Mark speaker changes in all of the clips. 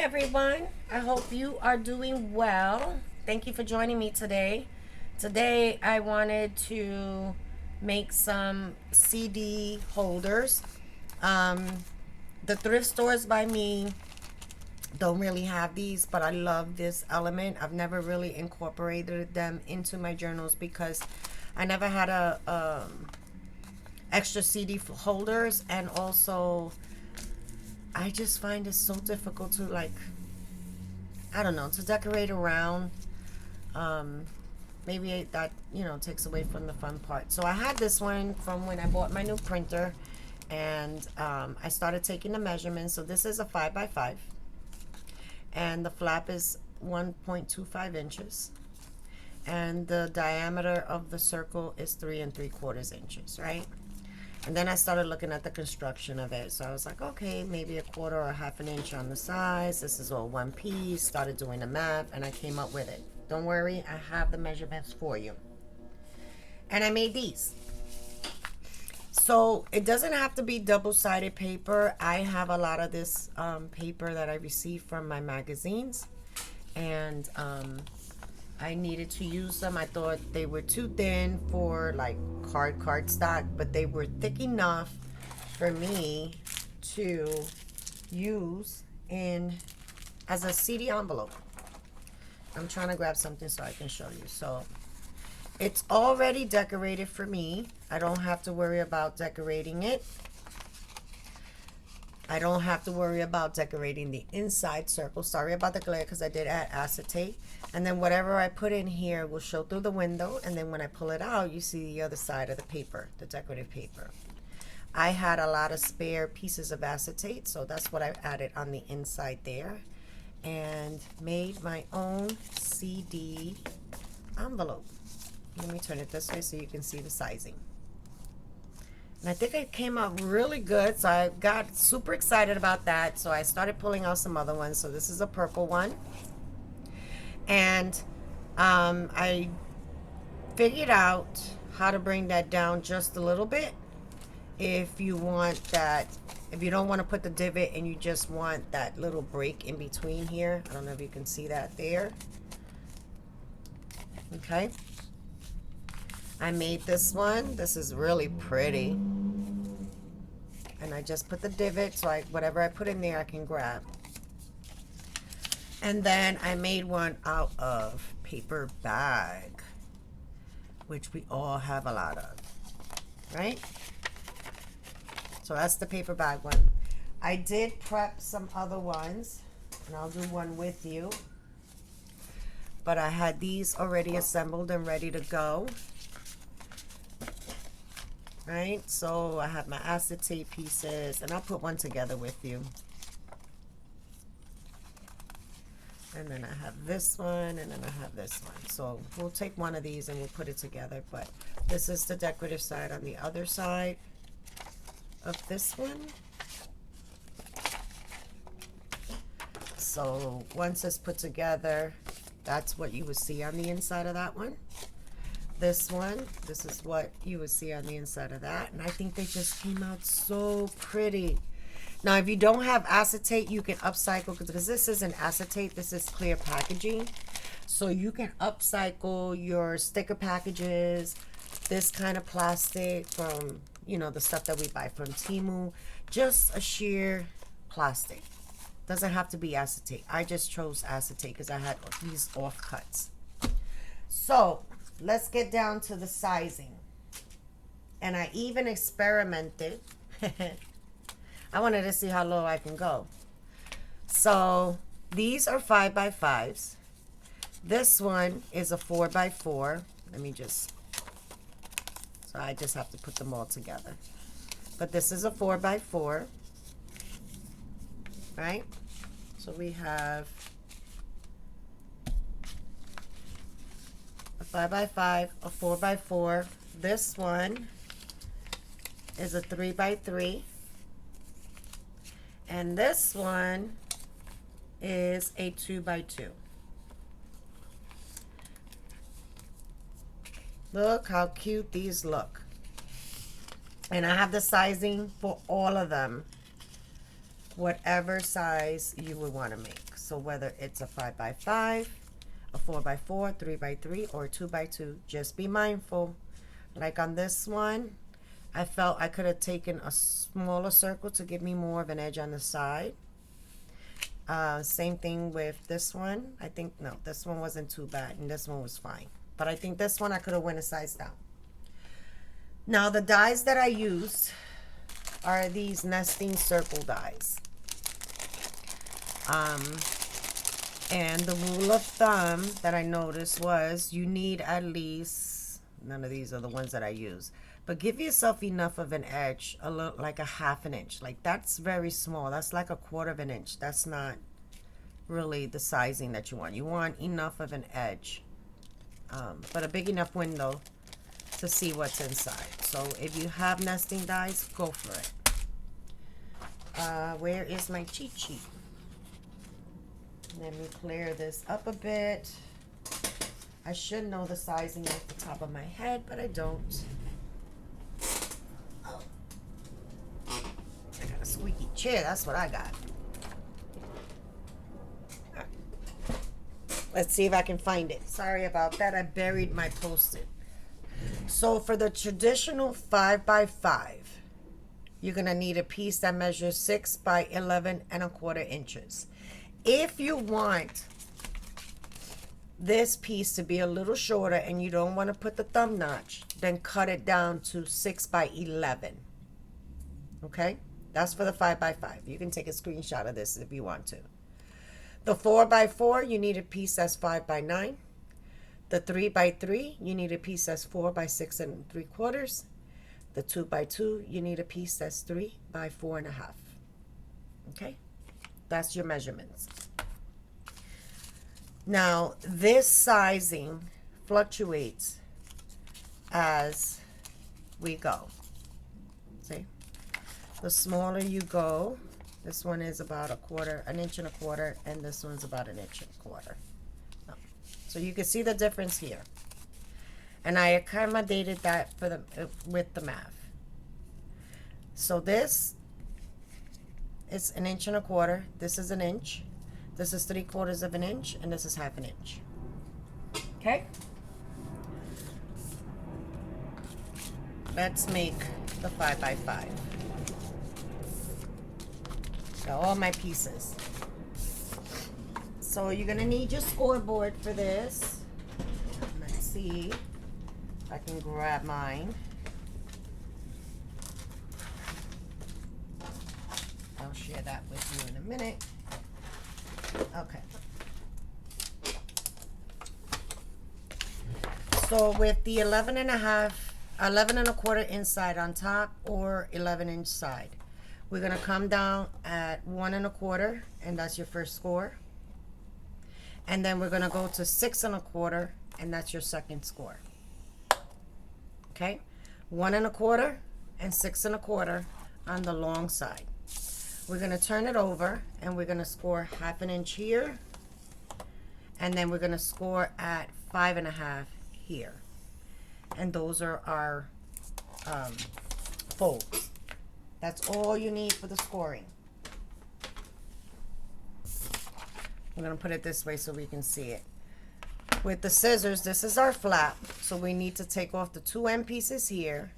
Speaker 1: everyone. I hope you are doing well. Thank you for joining me today. Today I wanted to make some CD holders. Um, the thrift stores by me don't really have these, but I love this element. I've never really incorporated them into my journals because I never had a extra CD holders, and also I just find it so difficult to, like, I don't know, to decorate around. Um, Maybe that, takes away from the fun part. So I had this one from when I bought my new printer, and I started taking the measurements. So this is a 5x5, and the flap is 1.25 inches, and the diameter of the circle is 3 3/4 inches, right? And then I started looking at the construction of it. So I was like, okay, maybe a quarter or a half an inch on the sides. This is all one piece. Started doing the math, and I came up with it. Don't worry, I have the measurements for you. And I made these. So it doesn't have to be double-sided paper. I have a lot of this paper that I received from my magazines. And I needed to use them. I thought they were too thin for like cardstock, but they were thick enough for me to use in as a CD envelope. I'm trying to grab something so I can show you. So it's already decorated for me. I don't have to worry about decorating it. I don't have to worry about decorating the inside circle. Sorry about the glare because I did add acetate. And then whatever I put in here will show through the window. And then when I pull it out, you see the other side of the paper, the decorative paper. I had a lot of spare pieces of acetate, so that's what I added on the inside there. And made my own CD envelope. Let me turn it this way so you can see the sizing. And I think it came out really good, so I got super excited about that. So I started pulling out some other ones. So this is a purple one. And I figured out how to bring that down just a little bit. If you want that, if you don't want to put the divot and you just want that little break in between here. I don't know if you can see that there. Okay. I made this one. This is really pretty. And I just put the divot, so whatever I put in there I can grab. And then I made one out of paper bag, which we all have a lot of, right? So that's the paper bag one. I did prep some other ones, and I'll do one with you. But I had these already assembled and ready to go. Right, so I have my acetate pieces, and I'll put one together with you. And then I have this one, and then I have this one. So we'll take one of these and we'll put it together. But this is the decorative side on the other side of this one. So once it's put together, that's what you would see on the inside of that one. This one, this is what you would see on the inside of that. And I think they just came out so pretty. Now, if you don't have acetate, you can upcycle, because this isn't acetate, this is clear packaging. So you can upcycle your sticker packages, this kind of plastic from, the stuff that we buy from Temu, just a sheer plastic. Doesn't have to be acetate. I just chose acetate because I had these offcuts. So let's get down to the sizing. And I even experimented. I wanted to see how low I can go. So these are 5x5s. This one is a 4x4. So I just have to put them all together. But this is a 4x4. Right? So we have a 5x5, a 4x4. This one is a 3x3. And this one is a 2x2. Look how cute these look. And I have the sizing for all of them. Whatever size you would want to make. So whether it's a 5x5, a 4x4, 3x3, or 2x2, just be mindful. Like on this one, I felt I could have taken a smaller circle to give me more of an edge on the side. Same thing with this one. I think, no, this one wasn't too bad, and this one was fine. But I think this one I could have went a size down. Now, the dies that I use are these nesting circle dies. And the rule of thumb that I noticed was you need at least, none of these are the ones that I use, but give yourself enough of an edge, a little, like a half an inch. Like that's very small. That's like a quarter of an inch. That's not really the sizing that you want. You want enough of an edge, but a big enough window to see what's inside. So if you have nesting dies, go for it. Where is my cheat sheet? Let me clear this up a bit. I should know the sizing off the top of my head, but I don't. Oh. I got a squeaky chair, that's what I got. Let's see if I can find it. Sorry about that, I buried my Post-it. So for the traditional 5x5, you're gonna need a piece that measures 6 by 11 1/4 inches. If you want this piece to be a little shorter and you don't want to put the thumb notch, then cut it down to 6 by 11. Okay? That's for the 5x5. You can take a screenshot of this if you want to. The 4x4, you need a piece that's 5 by 9. The 3x3, you need a piece that's 4 by 6 3/4. The 2x2, you need a piece that's 3 by 4 1/2. Okay? That's your measurements. Now, this sizing fluctuates as we go. See? The smaller you go, this one is about an inch and a quarter, and this one's about an inch and a quarter. So you can see the difference here. And I accommodated that for the with the math. So this is an inch and a quarter. This is an inch. This is 3/4 of an inch, and this is half an inch. Okay? Let's make the 5x5. Got all my pieces. So you're gonna need your scoreboard for this. Let's see if I can grab mine. I'll share that with you in a minute. Okay. So with the 11 1/4 inside on top or 11-inch side, we're gonna come down at 1 1/4, and that's your first score. And then we're gonna go to 6 1/4, and that's your second score. Okay, 1 1/4 and 6 1/4 on the long side. We're gonna turn it over, and we're gonna score half an inch here, and then we're gonna score at 5 1/2 here. And those are our folds. That's all you need for the scoring. I'm gonna put it this way so we can see it. With the scissors, this is our flap, so we need to take off the 2 end pieces here.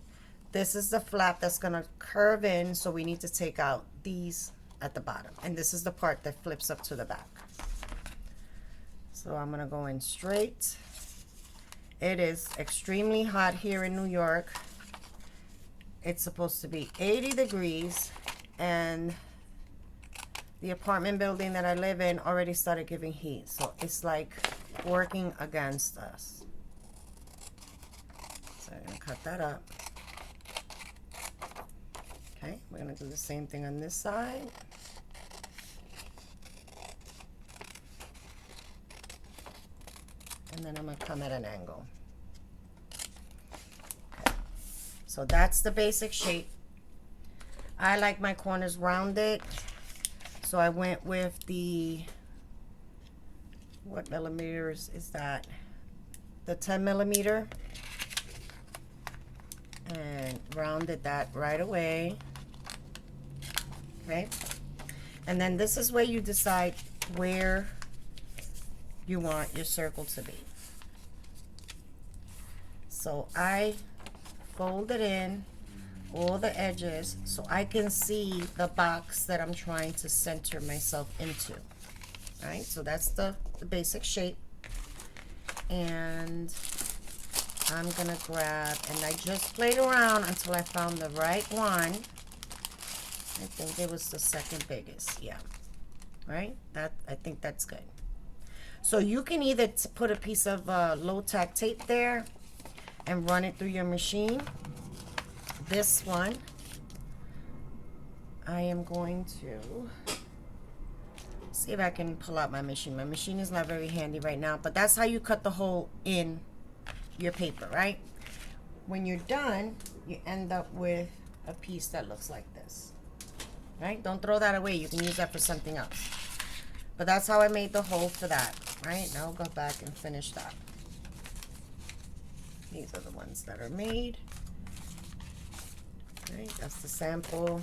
Speaker 1: This is the flap that's gonna curve in, so we need to take out these at the bottom. And this is the part that flips up to the back. So I'm gonna go in straight. It is extremely hot here in New York. It's supposed to be 80 degrees, and the apartment building that I live in already started giving heat. So it's like working against us. So I'm gonna cut that up. Okay, we're gonna do the same thing on this side. And then I'm gonna come at an angle. Okay. So that's the basic shape. I like my corners rounded, so I went with the, what millimeters is that? The 10 millimeter, and rounded that right away. Okay, and then this is where you decide where you want your circle to be. So I fold it in all the edges so I can see the box that I'm trying to center myself into. All right, so that's the basic shape. And I'm gonna grab, and I just played around until I found the right one. I think it was the second biggest, yeah. Right, that I think that's good. So you can either put a piece of low-tack tape there and run it through your machine. This one, I am going to see if I can pull out my machine. My machine is not very handy right now, but that's how you cut the hole in your paper, right? When you're done, you end up with a piece that looks like this, right? Don't throw that away. You can use that for something else. But that's how I made the hole for that, right? Now I'll go back and finish that. These are the ones that are made. Right, that's the sample.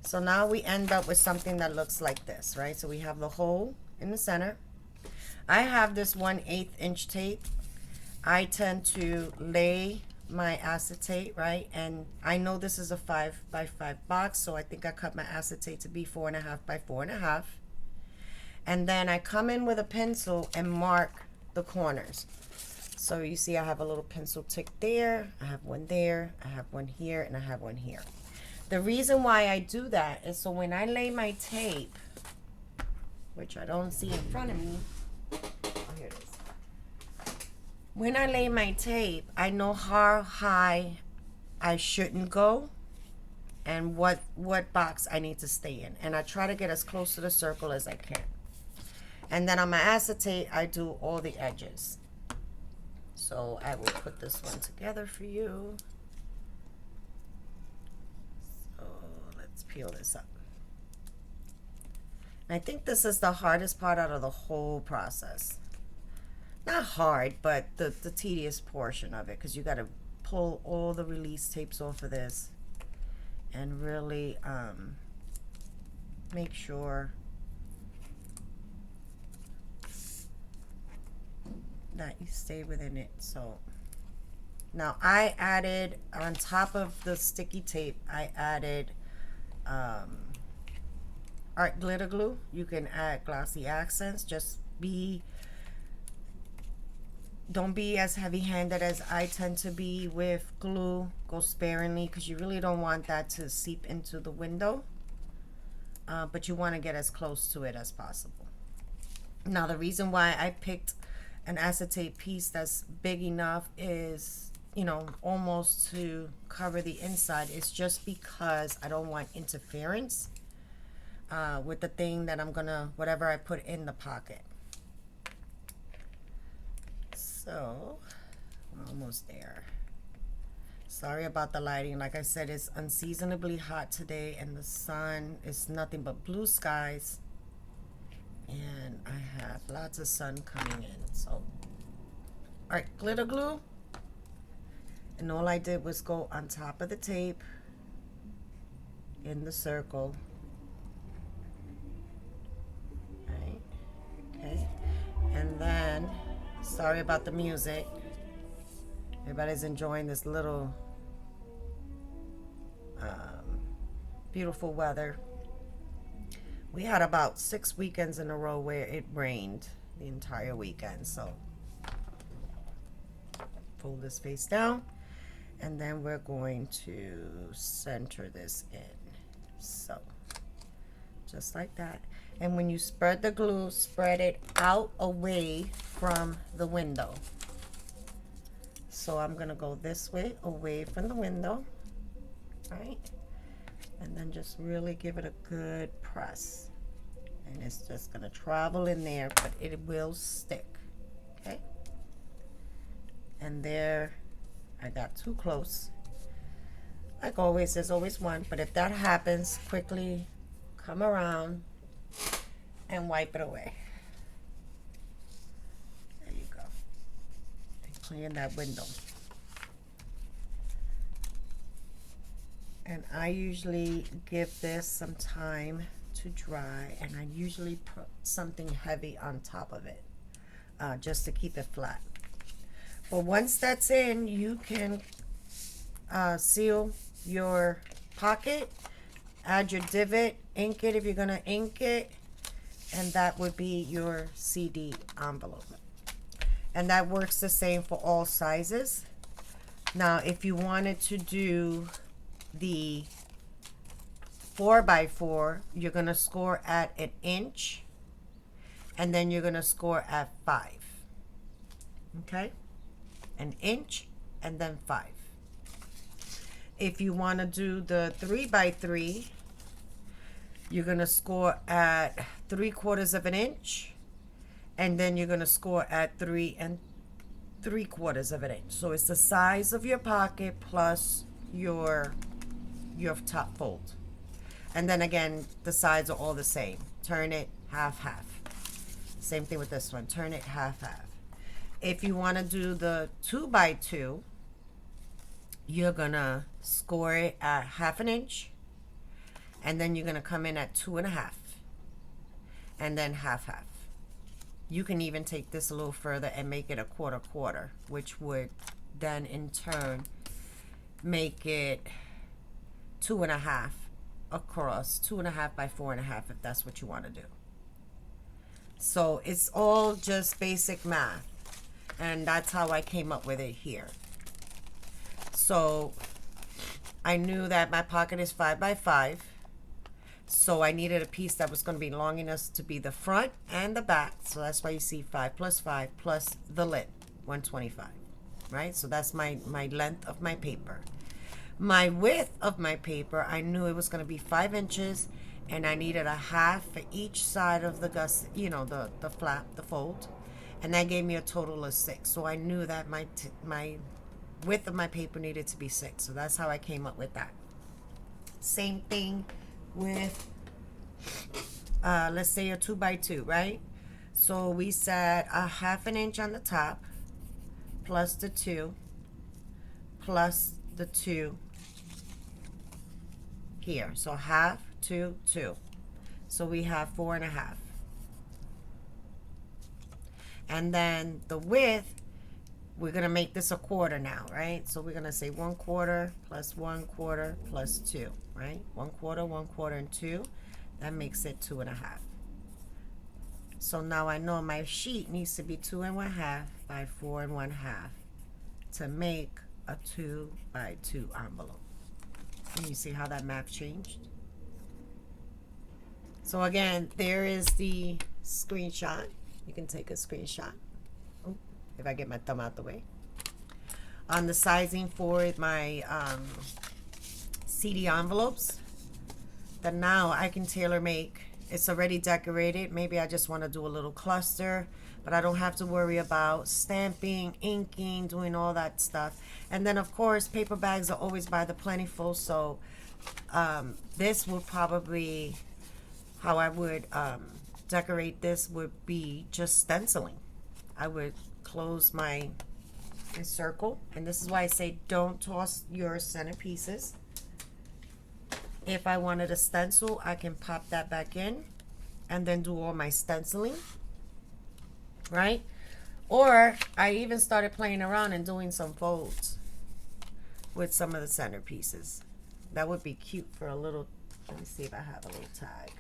Speaker 1: So now we end up with something that looks like this, right? So we have the hole in the center. I have this 1/8 inch tape. I tend to lay my acetate, right? And I know this is a 5x5 box, so I think I cut my acetate to be 4.5 by 4.5. And then I come in with a pencil and mark the corners. So you see I have a little pencil tick there, I have one there, I have one here, and I have one here. The reason why I do that is so when I lay my tape, which I don't see in front of me, oh, here it is. When I lay my tape, I know how high I shouldn't go and what box I need to stay in. And I try to get as close to the circle as I can. And then on my acetate, I do all the edges. So I will put this one together for you. So let's peel this up. I think this is the hardest part out of the whole process. Not hard, but the tedious portion of it, because you got to pull all the release tapes off of this and really make sure that you stay within it. So now I added, on top of the sticky tape, I added art glitter glue. You can add glossy accents. Just don't be as heavy-handed as I tend to be with glue. Go sparingly, because you really don't want that to seep into the window, but you want to get as close to it as possible. Now the reason why I picked an acetate piece that's big enough is, you know, almost to cover the inside, is just because I don't want interference with the thing that I'm gonna, whatever I put in the pocket. So we're almost there. Sorry about the lighting. Like I said, it's unseasonably hot today and the sun is nothing but blue skies. And I have lots of sun coming in. So, alright, glitter glue. And all I did was go on top of the tape in the circle. Right, okay. And then, sorry about the music. Everybody's enjoying this little beautiful weather. We had about 6 weekends in a row where it rained the entire weekend. So fold this face down, and then we're going to center this in. So just like that. And when you spread the glue, spread it out away from the window. So I'm gonna go this way, away from the window, right? And then just really give it a good press. And it's just gonna travel in there, but it will stick, okay? And there, I got too close. Like always, there's always one, but if that happens, quickly come around and wipe it away. There you go. And clean that window. And I usually give this some time to dry, and I usually put something heavy on top of it just to keep it flat. But once that's in, you can seal your pocket, add your divot, ink it if you're gonna ink it, and that would be your CD envelope. And that works the same for all sizes. Now, if you wanted to do the 4x4, you're gonna score at 1 inch, and then you're gonna score at 5. Okay? 1 inch and then 5. If you want to do the 3x3, you're going to score at 3/4 inch, and then you're going to score at 3 3/4 inch. So it's the size of your pocket plus your top fold. And then again, the sides are all the same. Turn it half half. Same thing with this one. Turn it half half. If you want to do the 2x2, you're gonna score it at 1/2 inch, and then you're gonna come in at 2.5, and then half half. You can even take this a little further and make it a 1/4, which would then in turn make it 2.5 across, 2.5 by 4.5, if that's what you want to do. So it's all just basic math, and that's how I came up with it here. So I knew that my pocket is 5x5, so I needed a piece that was going to be long enough to be the front and the back. So that's why you see 5 plus 5 plus the lid, 125, right? So that's my length of my paper. My width of my paper, I knew it was going to be 5 inches, and I needed 1/2 for each side of the gusset, you know, the flap, the fold, and that gave me a total of 6. So I knew that my width of my paper needed to be 6. So that's how I came up with that. Same thing with let's say a 2x2, right? So we said 1/2 inch on the top plus the 2 plus the 2 here. So 1/2, 2, 2. So we have 4.5. And then the width, we're going to make this a quarter now, right? So we're going to say 1/4 plus 1/4 plus 2, right? 1/4, 1/4, and 2. That makes it 2.5. So now I know my sheet needs to be 2.5 by 4.5 to make a 2x2 envelope. And you see how that math changed? So again, there is the screenshot. You can take a screenshot. Oh, if I get my thumb out the way. On the sizing for my CD envelopes, that now I can tailor make. It's already decorated. Maybe I just want to do a little cluster, but I don't have to worry about stamping, inking, doing all that stuff. And then of course, paper bags are always by the plentiful. So this would probably, how I would decorate this would be just stenciling. I would close my circle, and this is why I say don't toss your centerpieces. If I wanted a stencil, I can pop that back in and then do all my stenciling, right? Or I even started playing around and doing some folds with some of the centerpieces. That would be cute for a little, let me see if I have a little tag.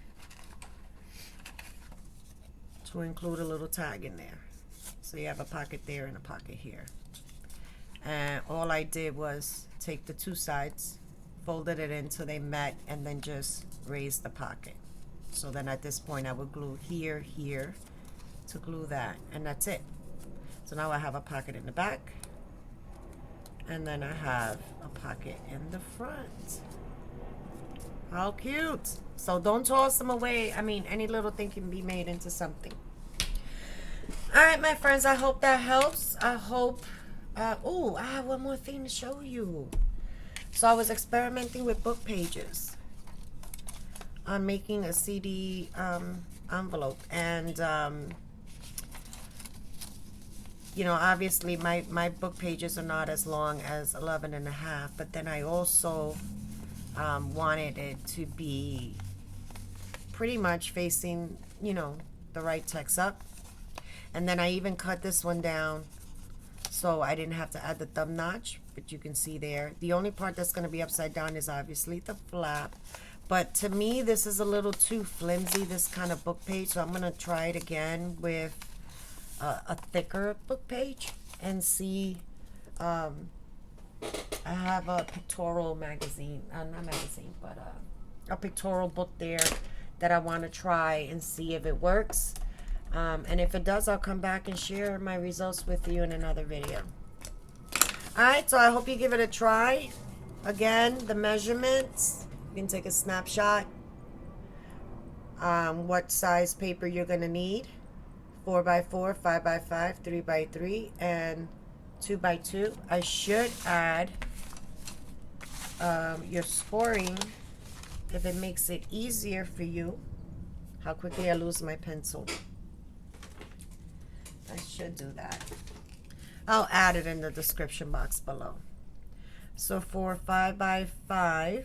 Speaker 1: To include a little tag in there. So you have a pocket there and a pocket here. And all I did was take the two sides, folded it in so they met, and then just raise the pocket. So then at this point I would glue here, here to glue that, and that's it. So now I have a pocket in the back, and then I have a pocket in the front. How cute. So don't toss them away. I mean, any little thing can be made into something. All right, my friends, I hope that helps. I hope, oh, I have one more thing to show you. So I was experimenting with book pages. I'm making a CD envelope, and you know, obviously my book pages are not as long as 11.5, but then I also wanted it to be pretty much facing, you know, the right text up. And then I even cut this one down so I didn't have to add the thumb notch, but you can see there. The only part that's going to be upside down is obviously the flap. But to me, this is a little too flimsy, this kind of book page. So I'm going to try it again with a thicker book page and see. I have a pictorial magazine, not magazine, but a pictorial book there that I want to try and see if it works. And if it does, I'll come back and share my results with you in another video. Alright, so I hope you give it a try. Again, the measurements, you can take a snapshot. What size paper you're going to need. 4x4, 5x5, 3x3, and 2x2. I should add your scoring if it makes it easier for you. How quickly I lose my pencil. I should do that. I'll add it in the description box below. So for 5x5,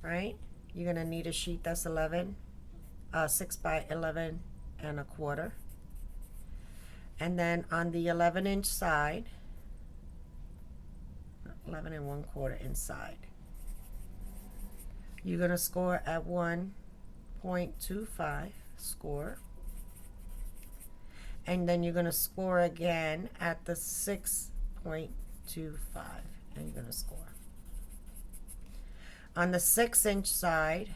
Speaker 1: right, you're going to need a sheet that's 6x11 and a quarter. And then on the 11-inch side, 11 1/4 inside, you're going to score at 1.25 score. And then you're going to score again at the 6.25, and you're going to score. On the 6-inch side,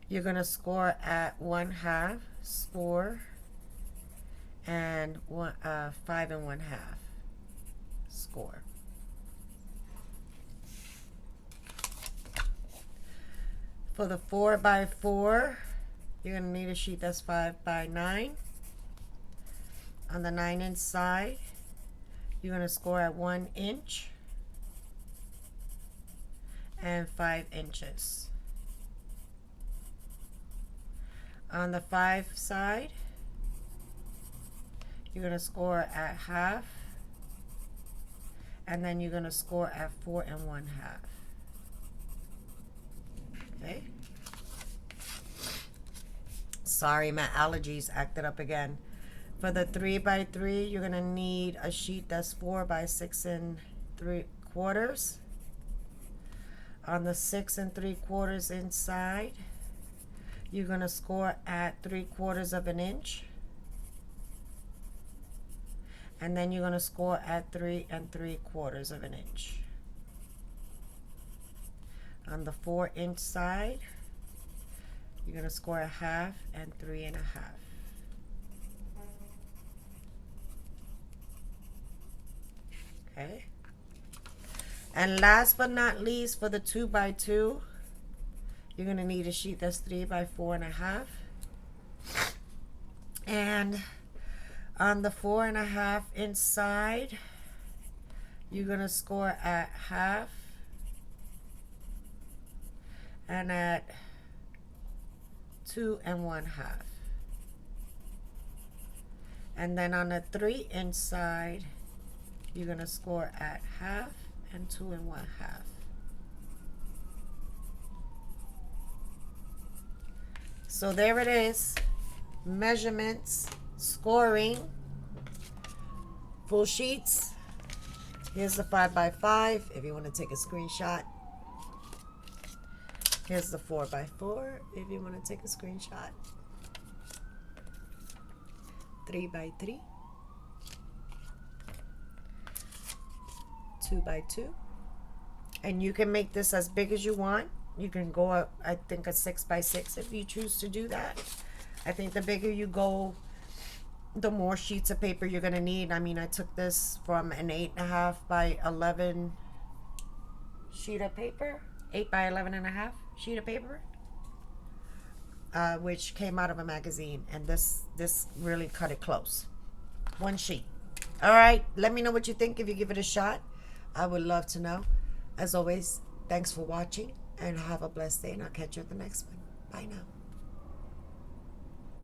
Speaker 1: you're going to score at 1/2 score and 5 1/2 score. For the 4x4, you're going to need a sheet that's 5x9. On the 9-inch side, you're going to score at 1 inch and 5 inches. On the 5 side, you're going to score at 1/2, and then you're going to score at 4 1/2. Okay. Sorry, my allergies acted up again. For the 3x3, you're going to need a sheet that's 4x6 3/4. On the 6 3/4 inside, you're going to score at 3/4 of an inch. And then you're going to score at 3 3/4 of an inch. On the 4-inch side, you're going to score a 1/2 and 3 1/2. Okay. And last but not least, for the 2x2, you're going to need a sheet that's 3x4 1/2. And on the 4 1/2 inside, you're going to score at 1/2 and at 2 1/2. And then on the 3-inch side, you're going to score at 1/2 and 2 1/2. So there it is. Measurements, scoring, full sheets. Here's the 5x5 if you want to take a screenshot. Here's the 4x4 if you want to take a screenshot. 3x3. 2x2, and you can make this as big as you want. You can go up, I think, a 6x6 if you choose to do that. I think the bigger you go, the more sheets of paper you're going to need. I mean, I took this from an 8.5 by 11 sheet of paper, 8 by 11.5 sheet of paper, which came out of a magazine, and this really cut it close. One sheet. All right, let me know what you think if you give it a shot. I would love to know. As always, thanks for watching, and have a blessed day, and I'll catch you at the next one. Bye now.